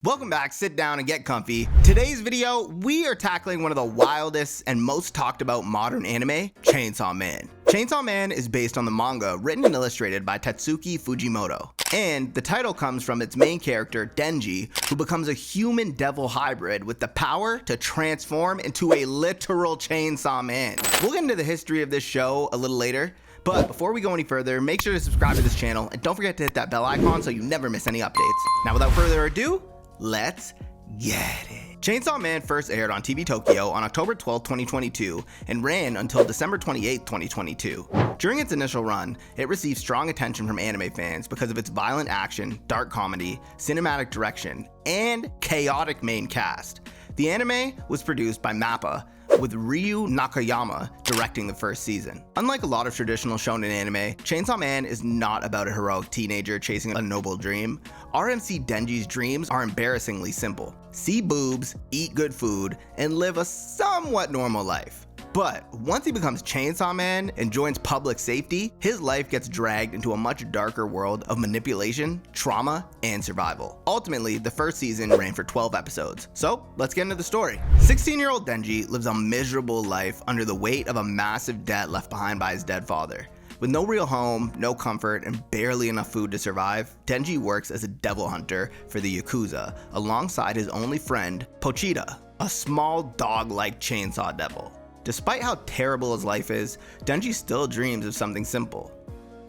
Welcome back, sit down and get comfy. Today's video, we are tackling one of the wildest and most talked about modern anime, Chainsaw Man. Chainsaw Man is based on the manga written and illustrated by Tatsuki Fujimoto. And the title comes from its main character, Denji, who becomes a human-devil hybrid with the power to transform into a literal Chainsaw Man. We'll get into the history of this show a little later, but before we go any further, make sure to subscribe to this channel and don't forget to hit that bell icon so you never miss any updates. Now without further ado, let's get it. Chainsaw Man first aired on TV Tokyo on October 12, 2022 and ran until December 28, 2022. During its initial run, it received strong attention from anime fans because of its violent action, dark comedy, cinematic direction, and chaotic main cast. The anime was produced by MAPPA, with Ryu Nakayama directing the first season. Unlike a lot of traditional shonen anime, Chainsaw Man is not about a heroic teenager chasing a noble dream. RMC Denji's dreams are embarrassingly simple: see boobs, eat good food, and live a somewhat normal life. But once he becomes Chainsaw Man and joins public safety, his life gets dragged into a much darker world of manipulation, trauma, and survival. Ultimately, the first season ran for 12 episodes. So let's get into the story. 16-year-old Denji lives a miserable life under the weight of a massive debt left behind by his dead father. With no real home, no comfort, and barely enough food to survive, Denji works as a devil hunter for the Yakuza alongside his only friend, Pochita, a small dog-like chainsaw devil. Despite how terrible his life is, Denji still dreams of something simple: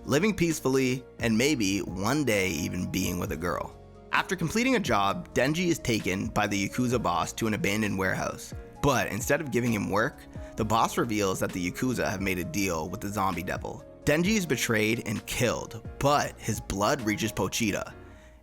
living peacefully and maybe one day even being with a girl. After completing a job, Denji is taken by the Yakuza boss to an abandoned warehouse. But instead of giving him work, the boss reveals that the Yakuza have made a deal with the zombie devil. Denji is betrayed and killed, but his blood reaches Pochita.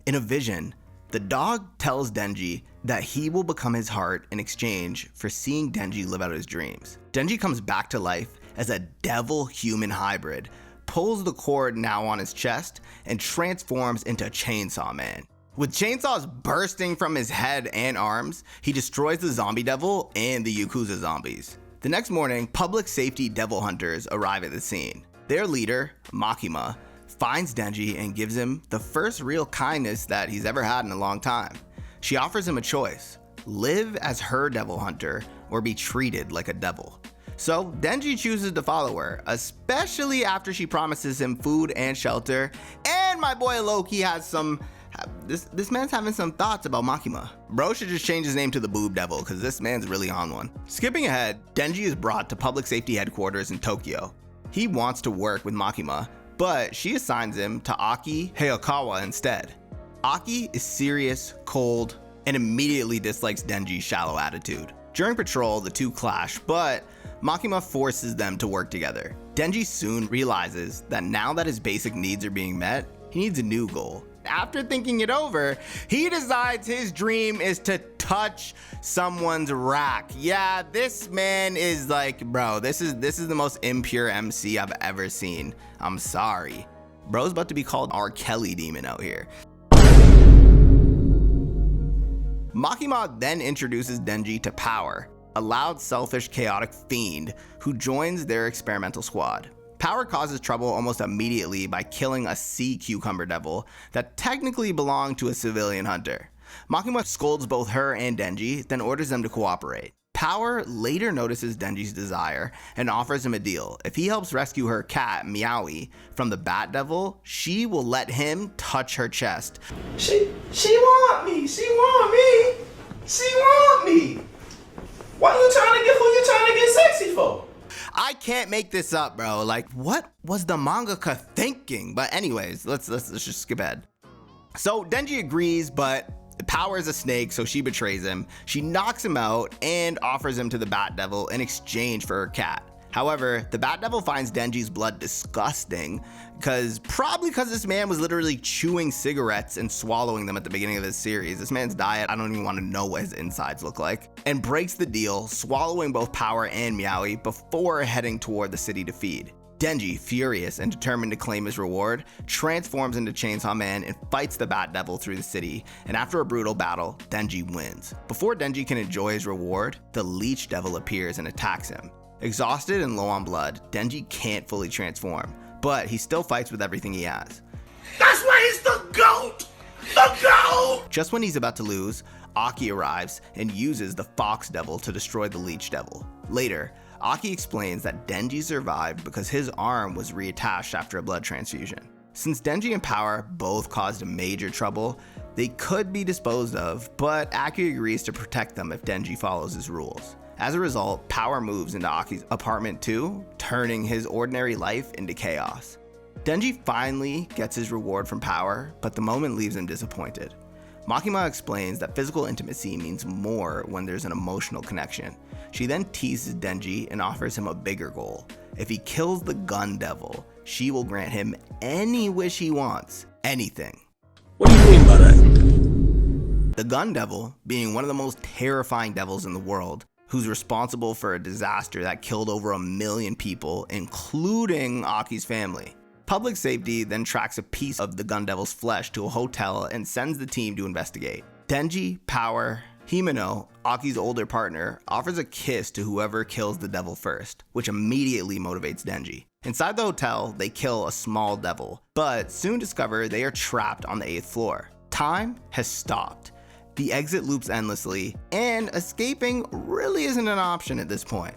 In a vision, the dog tells Denji that he will become his heart in exchange for seeing Denji live out his dreams. Denji comes back to life as a devil-human hybrid, pulls the cord now on his chest, and transforms into Chainsaw Man. With chainsaws bursting from his head and arms, he destroys the zombie devil and the Yakuza zombies. The next morning, public safety devil hunters arrive at the scene. Their leader, Makima, finds Denji and gives him the first real kindness that he's ever had in a long time. She offers him a choice: live as her devil hunter or be treated like a devil. So Denji chooses to follow her, especially after she promises him food and shelter. And my boy Loki has some, this man's having some thoughts about Makima. Bro should just change his name to the Boob Devil, because this man's really on one. Skipping ahead, Denji is brought to public safety headquarters in Tokyo. He wants to work with Makima, but she assigns him to Aki Hayakawa instead. Aki is serious, cold, and immediately dislikes Denji's shallow attitude. During patrol, the two clash, but Makima forces them to work together. Denji soon realizes that now that his basic needs are being met, he needs a new goal. After thinking it over, he decides his dream is to touch someone's rack. Yeah, this man is like, bro, this is the most impure MC I've ever seen. I'm sorry. Bro's about to be called R. Kelly Demon out here. Makima then introduces Denji to Power, a loud, selfish, chaotic fiend who joins their experimental squad. Power causes trouble almost immediately by killing a sea cucumber devil that technically belonged to a civilian hunter. Makima scolds both her and Denji, then orders them to cooperate. Power later notices Denji's desire and offers him a deal. If he helps rescue her cat, Meowie, from the Bat Devil, she will let him touch her chest. She want me. She want me. She want me. Who you trying to get sexy for? I can't make this up, bro. Like, what was the mangaka thinking? But anyways, let's just skip ahead. So Denji agrees, but Power is a snake, so she betrays him. She knocks him out and offers him to the Bat Devil in exchange for her cat. However, the Bat Devil finds Denji's blood disgusting, probably because this man was literally chewing cigarettes and swallowing them at the beginning of this series. This man's diet, I don't even want to know what his insides look like. And breaks the deal, swallowing both Power and Meowie before heading toward the city to feed. Denji, furious and determined to claim his reward, transforms into Chainsaw Man and fights the Bat Devil through the city, and after a brutal battle, Denji wins. Before Denji can enjoy his reward, the Leech Devil appears and attacks him. Exhausted and low on blood, Denji can't fully transform, but he still fights with everything he has. That's why he's the GOAT! The the GOAT! Just when he's about to lose, Aki arrives and uses the Fox Devil to destroy the Leech Devil. Later, Aki explains that Denji survived because his arm was reattached after a blood transfusion. Since Denji and Power both caused him major trouble, they could be disposed of, but Aki agrees to protect them if Denji follows his rules. As a result, Power moves into Aki's apartment too, turning his ordinary life into chaos. Denji finally gets his reward from Power, but the moment leaves him disappointed. Makima explains that physical intimacy means more when there's an emotional connection. She then teases Denji and offers him a bigger goal. If he kills the Gun Devil, she will grant him any wish he wants. Anything. What do you mean by that? The Gun Devil, being one of the most terrifying devils in the world, who's responsible for a disaster that killed over 1 million people, including Aki's family. Public Safety then tracks a piece of the Gun Devil's flesh to a hotel and sends the team to investigate. Denji, Power, Himeno, Aki's older partner, offers a kiss to whoever kills the devil first, which immediately motivates Denji. Inside the hotel, they kill a small devil, but soon discover they are trapped on the 8th floor. Time has stopped. The exit loops endlessly, and escaping really isn't an option at this point.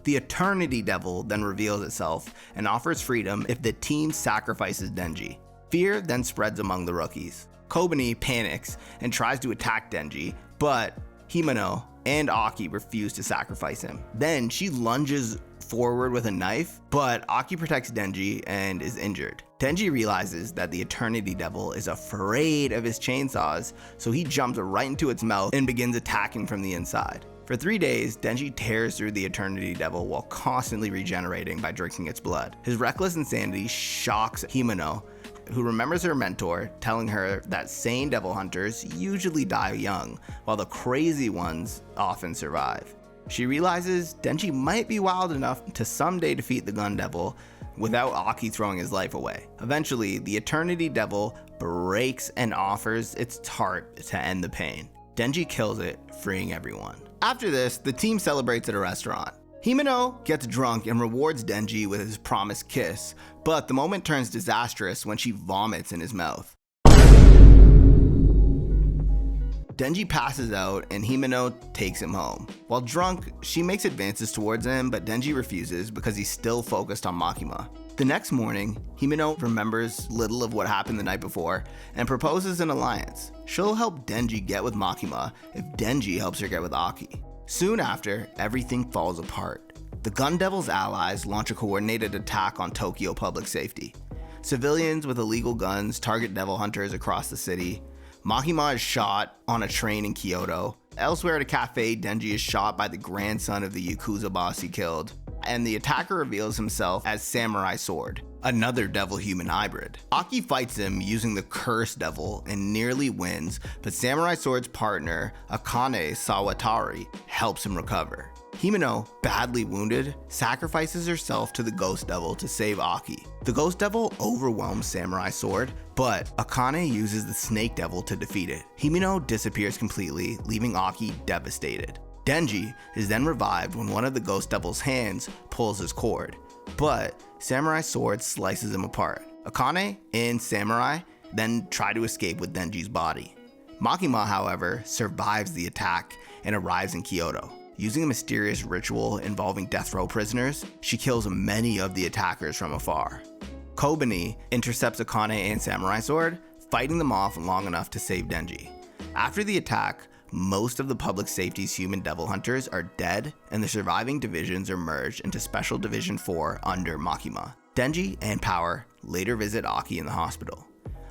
The Eternity Devil then reveals itself and offers freedom if the team sacrifices Denji. Fear then spreads among the rookies. Kobani panics and tries to attack Denji, but Himeno and Aki refuse to sacrifice him. Then she lunges forward with a knife, but Aki protects Denji and is injured. Denji realizes that the Eternity Devil is afraid of his chainsaws, so he jumps right into its mouth and begins attacking from the inside. For 3 days, Denji tears through the Eternity Devil while constantly regenerating by drinking its blood. His reckless insanity shocks Himeno, who remembers her mentor telling her that sane devil hunters usually die young, while the crazy ones often survive. She realizes Denji might be wild enough to someday defeat the Gun Devil without Aki throwing his life away. Eventually, the Eternity Devil breaks and offers its heart to end the pain. Denji kills it, freeing everyone. After this, the team celebrates at a restaurant. Himeno gets drunk and rewards Denji with his promised kiss, but the moment turns disastrous when she vomits in his mouth. Denji passes out and Himeno takes him home. While drunk, she makes advances towards him, but Denji refuses because he's still focused on Makima. The next morning, Himeno remembers little of what happened the night before and proposes an alliance. She'll help Denji get with Makima if Denji helps her get with Aki. Soon after, everything falls apart. The Gun Devil's allies launch a coordinated attack on Tokyo Public Safety. Civilians with illegal guns target devil hunters across the city. Makima is shot on a train in Kyoto. Elsewhere at a cafe, Denji is shot by the grandson of the Yakuza boss he killed. And the attacker reveals himself as Samurai Sword, another devil-human hybrid. Aki fights him using the Cursed Devil and nearly wins, but Samurai Sword's partner, Akane Sawatari, helps him recover. Himeno, badly wounded, sacrifices herself to the Ghost Devil to save Aki. The Ghost Devil overwhelms Samurai Sword, but Akane uses the Snake Devil to defeat it. Himeno disappears completely, leaving Aki devastated. Denji is then revived when one of the Ghost Devil's hands pulls his cord, but Samurai Sword slices him apart. Akane and Samurai then try to escape with Denji's body. Makima, however, survives the attack and arrives in Kyoto. Using a mysterious ritual involving death row prisoners, she kills many of the attackers from afar. Kobani intercepts Akane and Samurai Sword, fighting them off long enough to save Denji. After the attack, most of the Public Safety's human devil hunters are dead, and the surviving divisions are merged into Special Division 4 under Makima. Denji and Power later visit Aki in the hospital.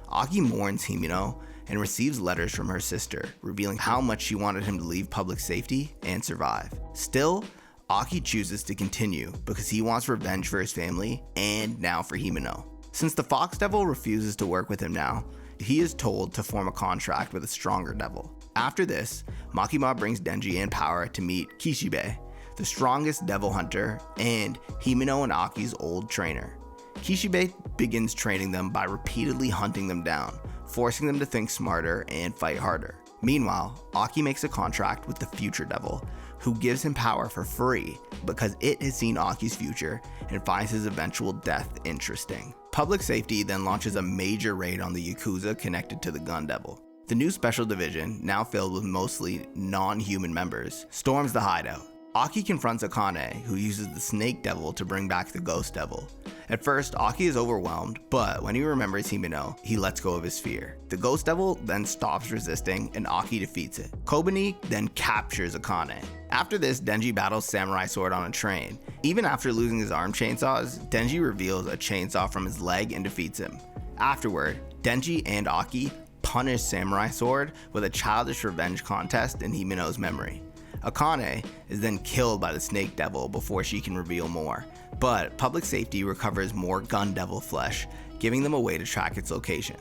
Aki mourns Himeno and receives letters from her sister, revealing how much she wanted him to leave Public Safety and survive. Still, Aki chooses to continue because he wants revenge for his family and now for Himeno. Since the Fox Devil refuses to work with him now, he is told to form a contract with a stronger devil. After this, Makima brings Denji and Power to meet Kishibe, the strongest devil hunter and Himeno and Aki's old trainer. Kishibe begins training them by repeatedly hunting them down, forcing them to think smarter and fight harder. Meanwhile, Aki makes a contract with the future devil, who gives him power for free because it has seen Aki's future and finds his eventual death interesting. Public Safety then launches a major raid on the Yakuza connected to the Gun Devil. The new special division, now filled with mostly non-human members, storms the hideout. Aki confronts Akane, who uses the Snake Devil to bring back the Ghost Devil. At first, Aki is overwhelmed, but when he remembers Himeno, he lets go of his fear. The Ghost Devil then stops resisting and Aki defeats it. Kobani then captures Akane. After this, Denji battles Samurai Sword on a train. Even after losing his arm chainsaws, Denji reveals a chainsaw from his leg and defeats him. Afterward, Denji and Aki punish Samurai Sword with a childish revenge contest in Himeno's memory. Akane is then killed by the Snake Devil before she can reveal more, but Public Safety recovers more Gun Devil flesh, giving them a way to track its location.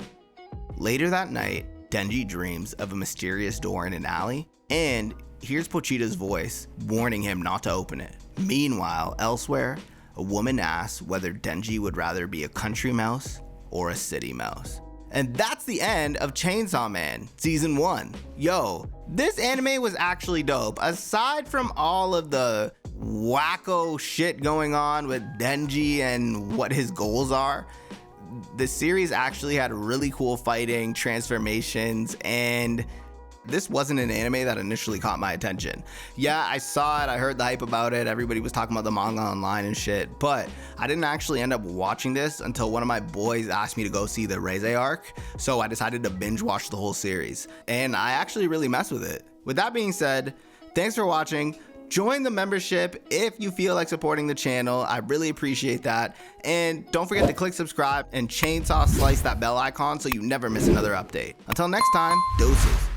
Later that night, Denji dreams of a mysterious door in an alley and hears Pochita's voice warning him not to open it. Meanwhile, elsewhere, a woman asks whether Denji would rather be a country mouse or a city mouse. And that's the end of Chainsaw Man Season 1. Yo, this anime was actually dope. Aside from all of the wacko shit going on with Denji and what his goals are, the series actually had really cool fighting, transformations, and this wasn't an anime that initially caught my attention. Yeah, I saw it, I heard the hype about it, everybody was talking about the manga online and shit, but I didn't actually end up watching this until one of my boys asked me to go see the Reize arc, so I decided to binge watch the whole series, and I actually really messed with it. With that being said, thanks for watching. Join the membership if you feel like supporting the channel. I really appreciate that. And don't forget to click subscribe and chainsaw slice that bell icon so you never miss another update. Until next time, deuces.